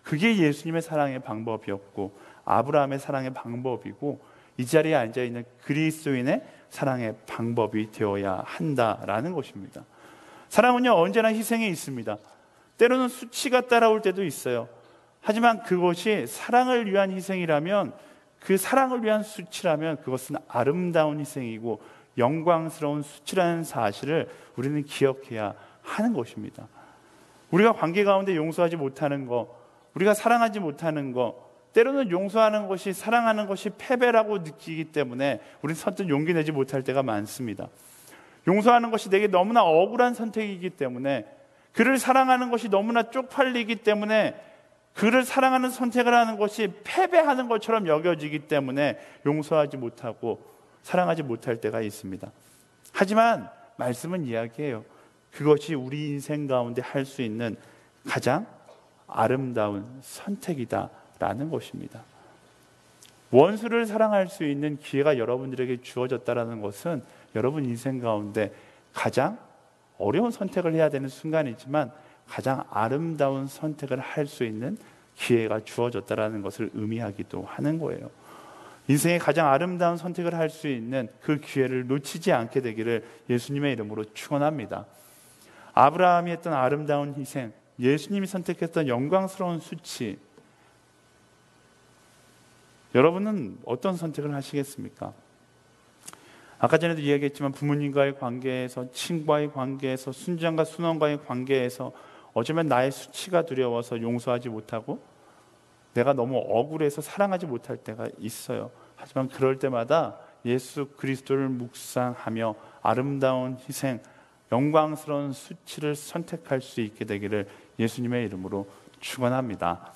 Speaker 1: 그게 예수님의 사랑의 방법이었고 아브라함의 사랑의 방법이고 이 자리에 앉아있는 그리스도인의 사랑의 방법이 되어야 한다라는 것입니다. 사랑은요 언제나 희생이 있습니다. 때로는 수치가 따라올 때도 있어요. 하지만 그것이 사랑을 위한 희생이라면, 그 사랑을 위한 수치라면 그것은 아름다운 희생이고 영광스러운 수치라는 사실을 우리는 기억해야 하는 것입니다. 우리가 관계 가운데 용서하지 못하는 것, 우리가 사랑하지 못하는 것, 때로는 용서하는 것이, 사랑하는 것이 패배라고 느끼기 때문에 우리는 선뜻 용기 내지 못할 때가 많습니다. 용서하는 것이 내게 너무나 억울한 선택이기 때문에, 그를 사랑하는 것이 너무나 쪽팔리기 때문에, 그를 사랑하는 선택을 하는 것이 패배하는 것처럼 여겨지기 때문에 용서하지 못하고 사랑하지 못할 때가 있습니다. 하지만 말씀은 이야기해요. 그것이 우리 인생 가운데 할 수 있는 가장 아름다운 선택이다라는 것입니다. 원수를 사랑할 수 있는 기회가 여러분들에게 주어졌다는 것은 여러분 인생 가운데 가장 어려운 선택을 해야 되는 순간이지만 가장 아름다운 선택을 할 수 있는 기회가 주어졌다는 것을 의미하기도 하는 거예요. 인생의 가장 아름다운 선택을 할 수 있는 그 기회를 놓치지 않게 되기를 예수님의 이름으로 축원합니다. 아브라함이 했던 아름다운 희생, 예수님이 선택했던 영광스러운 수치, 여러분은 어떤 선택을 하시겠습니까? 아까 전에도 이야기했지만 부모님과의 관계에서, 친구와의 관계에서, 순장과 순원과의 관계에서 어쩌면 나의 수치가 두려워서 용서하지 못하고 내가 너무 억울해서 사랑하지 못할 때가 있어요. 하지만 그럴 때마다 예수 그리스도를 묵상하며 아름다운 희생, 영광스러운 수치를 선택할 수 있게 되기를 예수님의 이름으로 축원합니다.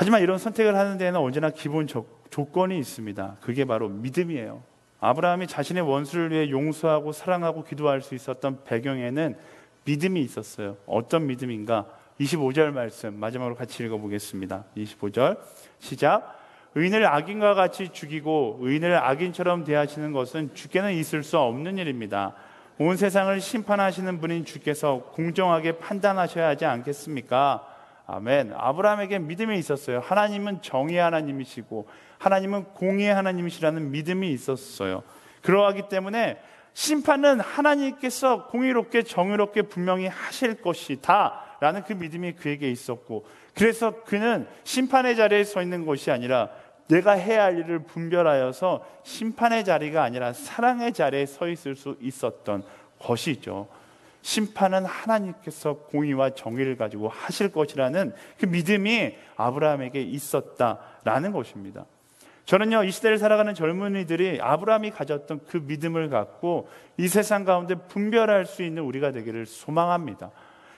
Speaker 1: 하지만 이런 선택을 하는 데에는 언제나 기본 조건이 있습니다. 그게 바로 믿음이에요. 아브라함이 자신의 원수를 위해 용서하고 사랑하고 기도할 수 있었던 배경에는 믿음이 있었어요. 어떤 믿음인가? 25절 말씀 마지막으로 같이 읽어보겠습니다. 25절 시작. 의인을 악인과 같이 죽이고 의인을 악인처럼 대하시는 것은 주께는 있을 수 없는 일입니다. 온 세상을 심판하시는 분인 주께서 공정하게 판단하셔야 하지 않겠습니까? 아멘. 아브라함에게 믿음이 있었어요. 하나님은 정의의 하나님이시고 하나님은 공의의 하나님이시라는 믿음이 있었어요. 그러하기 때문에 심판은 하나님께서 공의롭게 정의롭게 분명히 하실 것이다 라는 그 믿음이 그에게 있었고, 그래서 그는 심판의 자리에 서 있는 것이 아니라 내가 해야 할 일을 분별하여서 심판의 자리가 아니라 사랑의 자리에 서 있을 수 있었던 것이죠. 심판은 하나님께서 공의와 정의를 가지고 하실 것이라는 그 믿음이 아브라함에게 있었다라는 것입니다. 저는요, 이 시대를 살아가는 젊은이들이 아브라함이 가졌던 그 믿음을 갖고 이 세상 가운데 분별할 수 있는 우리가 되기를 소망합니다.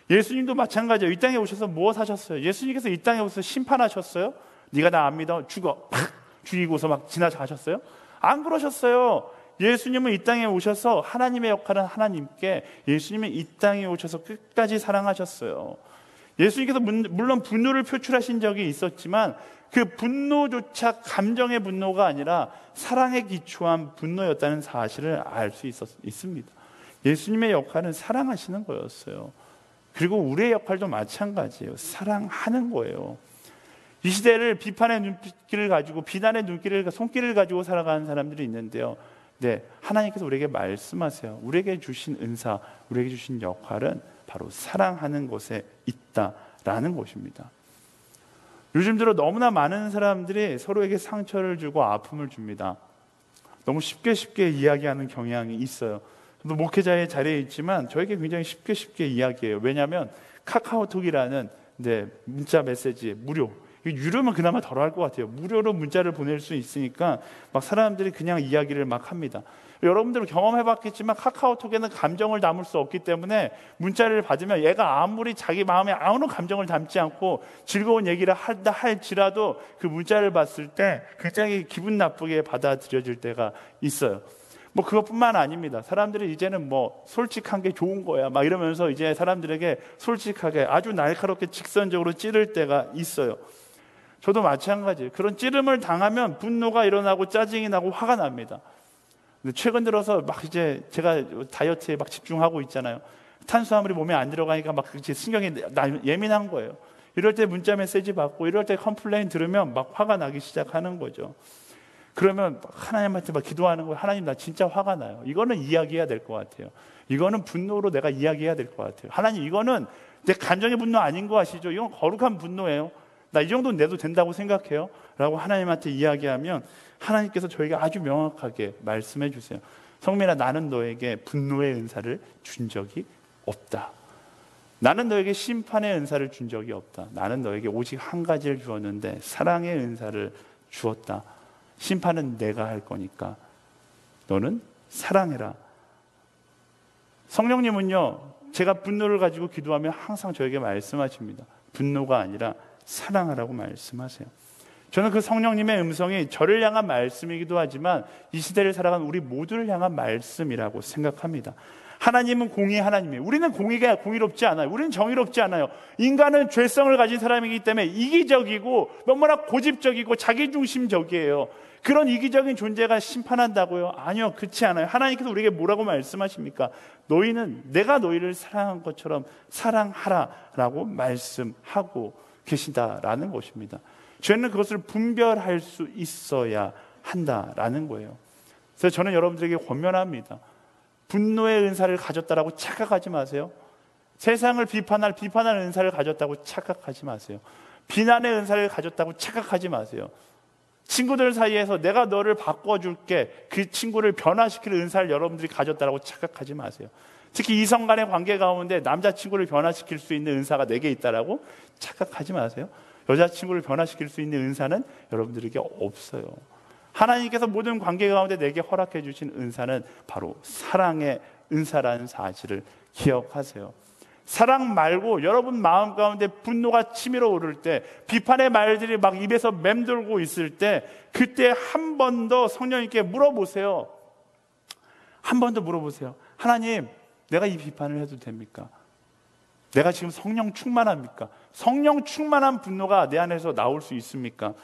Speaker 1: 예수님도 마찬가지예요. 이 땅에 오셔서 무엇 하셨어요? 예수님께서 이 땅에 오셔서 심판하셨어요? 네가 나 안 믿어? 죽어. 팍! 죽이고서 막 지나가셨어요? 안 그러셨어요. 예수님은 이 땅에 오셔서 하나님의 역할은 하나님께, 예수님은 이 땅에 오셔서 끝까지 사랑하셨어요. 예수님께서 물론 분노를 표출하신 적이 있었지만 그 분노조차 감정의 분노가 아니라 사랑에 기초한 분노였다는 사실을 알 수 있습니다. 예수님의 역할은 사랑하시는 거였어요. 그리고 우리의 역할도 마찬가지예요. 사랑하는 거예요. 이 시대를 비판의 눈길을 가지고 비난의 손길을 가지고 살아가는 사람들이 있는데요. 네, 하나님께서 우리에게 말씀하세요. 우리에게 주신 은사, 우리에게 주신 역할은 바로 사랑하는 것에 있다라는 것입니다. 요즘 들어 너무나 많은 사람들이 서로에게 상처를 주고 아픔을 줍니다. 너무 쉽게 이야기하는 경향이 있어요. 저도 목회자의 자리에 있지만 저에게 굉장히 쉽게 이야기해요. 왜냐하면 카카오톡이라는 문자 메시지 무료, 유료면 그나마 덜할 것 같아요. 무료로 문자를 보낼 수 있으니까 막 사람들이 그냥 이야기를 막 합니다. 여러분들은 경험해봤겠지만 카카오톡에는 감정을 담을 수 없기 때문에 문자를 받으면 얘가 아무리 자기 마음에 아무런 감정을 담지 않고 즐거운 얘기를 한다 할지라도 그 문자를 봤을 때 굉장히 기분 나쁘게 받아들여질 때가 있어요. 뭐 그것뿐만 아닙니다. 사람들이 이제는 뭐 솔직한 게 좋은 거야 막 이러면서 이제 사람들에게 솔직하게 아주 날카롭게 직선적으로 찌를 때가 있어요. 저도 마찬가지예요. 그런 찌름을 당하면 분노가 일어나고 짜증이 나고 화가 납니다. 근데 최근 들어서 막 이제 제가 다이어트에 막 집중하고 있잖아요. 탄수화물이 몸에 안 들어가니까 막 신경이 예민한 거예요. 이럴 때 문자 메시지 받고 이럴 때 컴플레인 들으면 막 화가 나기 시작하는 거죠. 그러면 하나님한테 막 기도하는 거예요. 하나님, 나 진짜 화가 나요. 이거는 이야기해야 될 것 같아요. 이거는 분노로 내가 이야기해야 될 것 같아요. 하나님, 이거는 내 감정의 분노 아닌 거 아시죠? 이건 거룩한 분노예요. 나 이 정도는 내도 된다고 생각해요 라고 하나님한테 이야기하면 하나님께서 저에게 아주 명확하게 말씀해 주세요. 성민아, 나는 너에게 분노의 은사를 준 적이 없다. 나는 너에게 심판의 은사를 준 적이 없다. 나는 너에게 오직 한 가지를 주었는데 사랑의 은사를 주었다. 심판은 내가 할 거니까 너는 사랑해라. 성령님은요, 제가 분노를 가지고 기도하면 항상 저에게 말씀하십니다. 분노가 아니라 사랑하라고 말씀하세요. 저는 그 성령님의 음성이 저를 향한 말씀이기도 하지만 이 시대를 살아가는 우리 모두를 향한 말씀이라고 생각합니다. 하나님은 공의의 하나님이에요. 우리는 공의롭지 않아요. 우리는 정의롭지 않아요. 인간은 죄성을 가진 사람이기 때문에 이기적이고 너무나 고집적이고 자기중심적이에요. 그런 이기적인 존재가 심판한다고요? 아니요, 그렇지 않아요. 하나님께서 우리에게 뭐라고 말씀하십니까? 너희는 내가 너희를 사랑한 것처럼 사랑하라라고 말씀하고 계시다라는 것입니다. 죄는 그것을 분별할 수 있어야 한다라는 거예요. 그래서 저는 여러분들에게 권면합니다. 분노의 은사를 가졌다라고 착각하지 마세요. 세상을 비판할 은사를 가졌다고 착각하지 마세요. 비난의 은사를 가졌다고 착각하지 마세요. 친구들 사이에서 내가 너를 바꿔줄게, 그 친구를 변화시킬 은사를 여러분들이 가졌다라고 착각하지 마세요. 특히 이성 간의 관계 가운데 남자친구를 변화시킬 수 있는 은사가 내게 있다라고 착각하지 마세요. 여자친구를 변화시킬 수 있는 은사는 여러분들에게 없어요. 하나님께서 모든 관계 가운데 내게 허락해 주신 은사는 바로 사랑의 은사라는 사실을 기억하세요. 사랑 말고 여러분 마음 가운데 분노가 치밀어 오를 때, 비판의 말들이 막 입에서 맴돌고 있을 때, 그때 한 번 더 성령님께 물어보세요. 한 번 더 물어보세요. 하나님, 내가 이 비판을 해도 됩니까? 내가 지금 성령 충만합니까? 성령 충만한 분노가 내 안에서 나올 수 있습니까?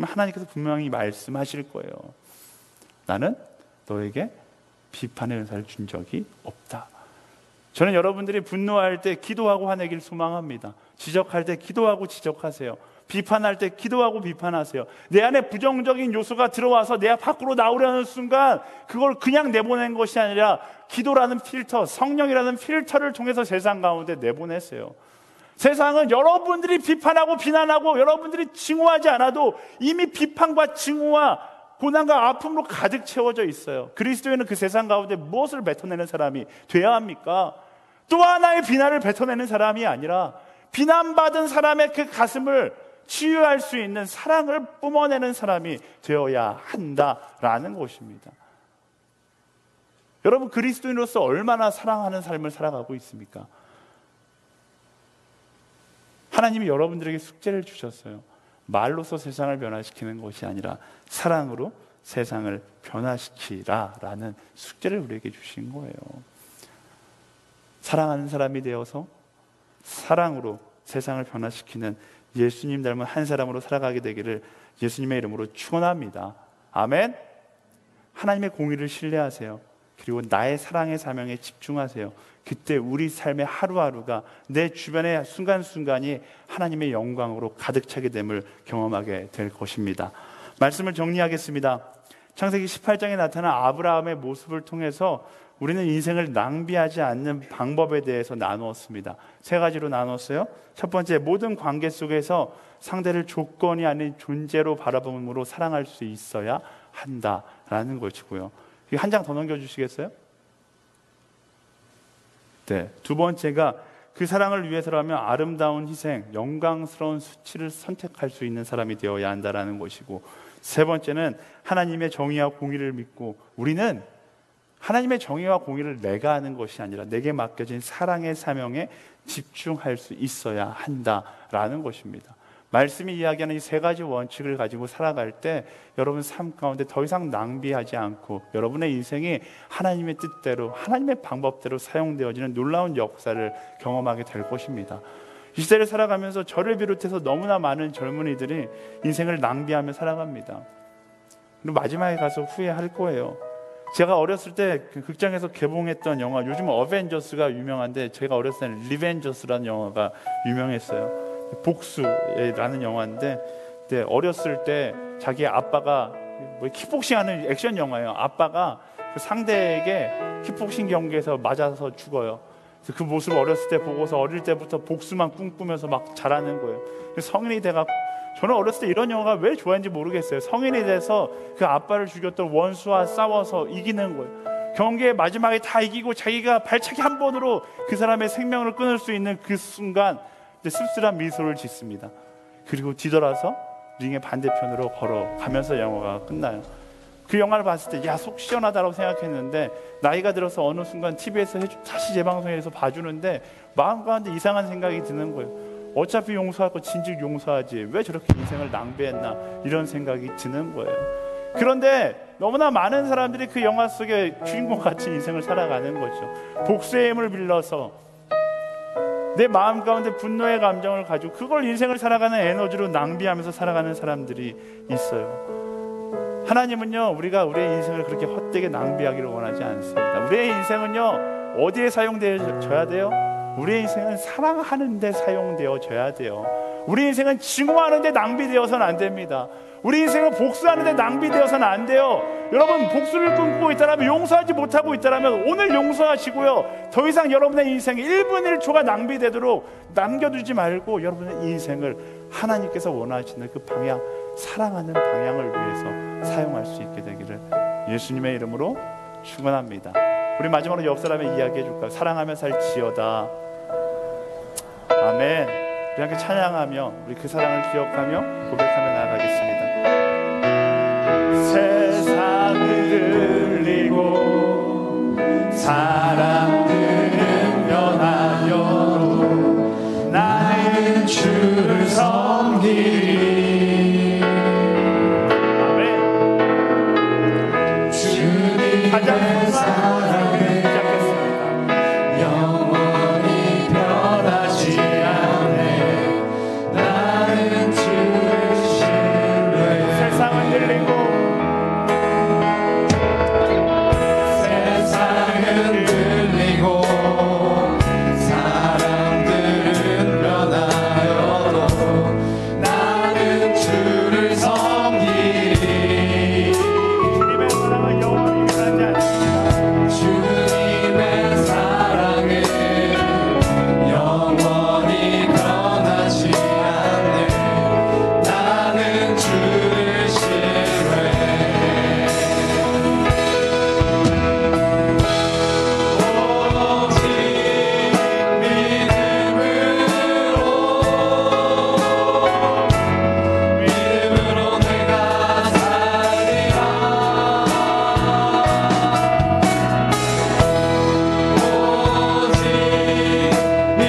Speaker 1: 하나님께서 분명히 말씀하실 거예요. 나는 너에게 비판의 은사를 준 적이 없다. 저는 여러분들이 분노할 때 기도하고 화내길 소망합니다. 지적할 때 기도하고 지적하세요. 비판할 때 기도하고 비판하세요. 내 안에 부정적인 요소가 들어와서 내 밖으로 나오려는 순간 그걸 그냥 내보낸 것이 아니라 기도라는 필터, 성령이라는 필터를 통해서 세상 가운데 내보내세요. 세상은 여러분들이 비판하고 비난하고 여러분들이 증오하지 않아도 이미 비판과 증오와 고난과 아픔으로 가득 채워져 있어요. 그리스도인은 그 세상 가운데 무엇을 뱉어내는 사람이 되어야 합니까? 또 하나의 비난을 뱉어내는 사람이 아니라 비난받은 사람의 그 가슴을 치유할 수 있는 사랑을 뿜어내는 사람이 되어야 한다라는 것입니다. 여러분, 그리스도인으로서 얼마나 사랑하는 삶을 살아가고 있습니까? 하나님이 여러분들에게 숙제를 주셨어요. 말로서 세상을 변화시키는 것이 아니라 사랑으로 세상을 변화시키라라는 숙제를 우리에게 주신 거예요. 사랑하는 사람이 되어서 사랑으로 세상을 변화시키는 예수님 닮은 한 사람으로 살아가게 되기를 예수님의 이름으로 축원합니다. 아멘. 하나님의 공의를 신뢰하세요. 그리고 나의 사랑의 사명에 집중하세요. 그때 우리 삶의 하루하루가, 내 주변의 순간순간이 하나님의 영광으로 가득 차게 됨을 경험하게 될 것입니다. 말씀을 정리하겠습니다. 창세기 18장에 나타난 아브라함의 모습을 통해서 우리는 인생을 낭비하지 않는 방법에 대해서 나누었습니다. 세 가지로 나눴어요. 첫 번째, 모든 관계 속에서 상대를 조건이 아닌 존재로 바라봄으로 사랑할 수 있어야 한다라는 것이고요. 한 장 더 넘겨주시겠어요? 네. 두 번째가 그 사랑을 위해서라면 아름다운 희생, 영광스러운 수치를 선택할 수 있는 사람이 되어야 한다라는 것이고, 세 번째는 하나님의 정의와 공의를 믿고 우리는 하나님의 정의와 공의를 내가 하는 것이 아니라 내게 맡겨진 사랑의 사명에 집중할 수 있어야 한다라는 것입니다. 말씀이 이야기하는 이 세 가지 원칙을 가지고 살아갈 때 여러분 삶 가운데 더 이상 낭비하지 않고 여러분의 인생이 하나님의 뜻대로, 하나님의 방법대로 사용되어지는 놀라운 역사를 경험하게 될 것입니다. 이 시대를 살아가면서 저를 비롯해서 너무나 많은 젊은이들이 인생을 낭비하며 살아갑니다. 그리고 마지막에 가서 후회할 거예요. 제가 어렸을 때 그 극장에서 개봉했던 영화, 요즘은 어벤져스가 유명한데 제가 어렸을 때는 리벤져스라는 영화가 유명했어요. 복수라는 영화인데, 어렸을 때 자기 아빠가 킥복싱하는 액션 영화예요. 아빠가 그 상대에게 킥복싱 경기에서 맞아서 죽어요. 그래서 그 모습을 어렸을 때 보고서 어릴 때부터 복수만 꿈꾸면서 막 자라는 거예요. 성인이 돼갖고, 저는 어렸을 때 이런 영화가 왜 좋아했는지 모르겠어요. 성인이 돼서 그 아빠를 죽였던 원수와 싸워서 이기는 거예요. 경기의 마지막에 다 이기고 자기가 발차기 한 번으로 그 사람의 생명을 끊을 수 있는 그 순간 씁쓸한 미소를 짓습니다. 그리고 뒤돌아서 링의 반대편으로 걸어가면서 영화가 끝나요. 그 영화를 봤을 때 속 시원하다고 생각했는데, 나이가 들어서 어느 순간 TV에서 다시 재방송해서 봐주는데 마음 가운데 이상한 생각이 드는 거예요. 어차피 용서할 거 진즉 용서하지, 왜 저렇게 인생을 낭비했나, 이런 생각이 드는 거예요. 그런데 너무나 많은 사람들이 그 영화 속에 주인공 같은 인생을 살아가는 거죠. 복수의 힘을 빌려서 내 마음 가운데 분노의 감정을 가지고 그걸 인생을 살아가는 에너지로 낭비하면서 살아가는 사람들이 있어요. 하나님은요, 우리가 우리의 인생을 그렇게 헛되게 낭비하기를 원하지 않습니다. 우리의 인생은요, 어디에 사용되어져야 돼요? 우리의 인생은 사랑하는 데 사용되어져야 돼요. 우리 인생은 증오하는 데 낭비되어서는 안 됩니다. 우리 인생은 복수하는 데 낭비되어서는 안 돼요. 여러분, 복수를 꿈꾸고 있다면, 용서하지 못하고 있다면 오늘 용서하시고요, 더 이상 여러분의 인생에 1분 1초가 낭비되도록 남겨두지 말고 여러분의 인생을 하나님께서 원하시는 그 방향, 사랑하는 방향을 위해서 사용할 수 있게 되기를 예수님의 이름으로 축원합니다. 우리 마지막으로 옆 사람의 이야기 해줄까요? 사랑하며 살지어다. 아멘. 우리 함께 찬양하며 우리 그 사랑을 기억하며 고백하며 나아가겠습니다. 세상을 흘리고 사람들은 변하여
Speaker 2: 섬기리.
Speaker 1: 아멘.
Speaker 2: 주님의 사랑을
Speaker 1: 시작했습니다.
Speaker 2: 영원히 변하지 않네. 나는 주를 신뢰해.
Speaker 1: 세상은 들리고
Speaker 2: 세상은 들리고 사람들은 변하여도 나는 주를 섬기리.
Speaker 1: 주님의 사랑은 영원히 변하지 않습니다.
Speaker 2: 주님의 사랑은 영원히 변하지 않네. 나는 주를 신뢰해. 오직 믿음으로 내가 살리라. 오직 믿음으로 내가 살리라. 오직 믿음으로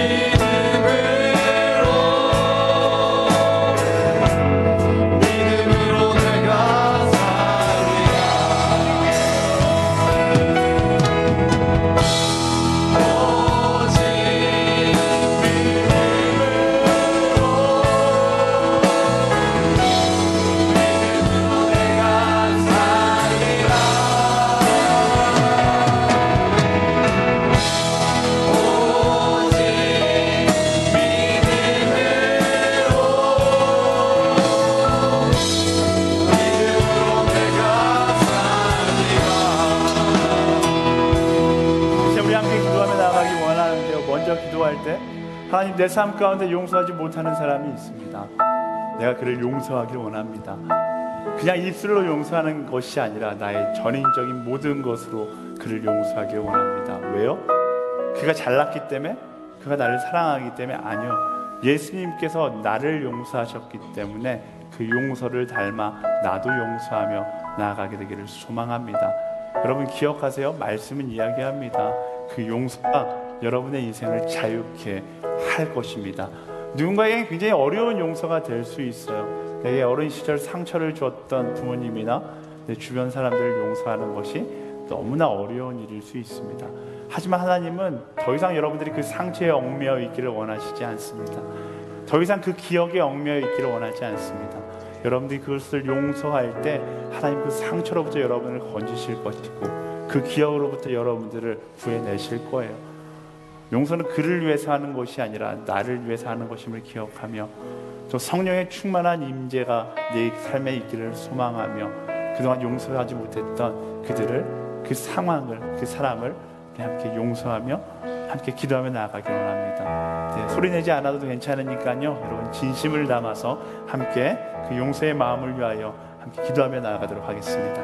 Speaker 2: 내가 살리라. 오직 믿음으로 내가 살리라.
Speaker 1: 이제 우리 함께 기도하며 나아가기 원하는데요. 먼저 기도할 때 하나님, 내 삶 가운데 용서하지 못하는 사람이 있습니다. 내가 그를 용서하길 원합니다. 그냥 입술로 용서하는 것이 아니라 나의 전인적인 모든 것으로 그를 용서하길 원합니다. 왜요? 그가 잘났기 때문에? 그가 나를 사랑하기 때문에? 아니요. 예수님께서 나를 용서하셨기 때문에 그 용서를 닮아 나도 용서하며 나아가게 되기를 소망합니다. 여러분 기억하세요. 말씀은 이야기합니다. 그 용서가 여러분의 인생을 자유케 할 것입니다. 누군가에게 굉장히 어려운 용서가 될 수 있어요. 내게 어린 시절 상처를 줬던 부모님이나 내 주변 사람들을 용서하는 것이 너무나 어려운 일일 수 있습니다. 하지만 하나님은 더 이상 여러분들이 그 상처에 얽매여 있기를 원하시지 않습니다. 더 이상 그 기억에 얽매여 있기를 원하지 않습니다. 여러분들이 그것을 용서할 때 하나님 그 상처로부터 여러분을 건지실 것이고 그 기억으로부터 여러분들을 구해내실 거예요. 용서는 그를 위해서 하는 것이 아니라 나를 위해서 하는 것임을 기억하며 또 성령의 충만한 임재가 내 삶에 있기를 소망하며 그동안 용서하지 못했던 그들을, 그 상황을, 그 사람을 함께 용서하며 함께 기도하며 나아가기 원합니다. 네, 소리내지 않아도 괜찮으니까요. 여러분 진심을 담아서 함께 그 용서의 마음을 위하여 함께 기도하며 나아가도록 하겠습니다.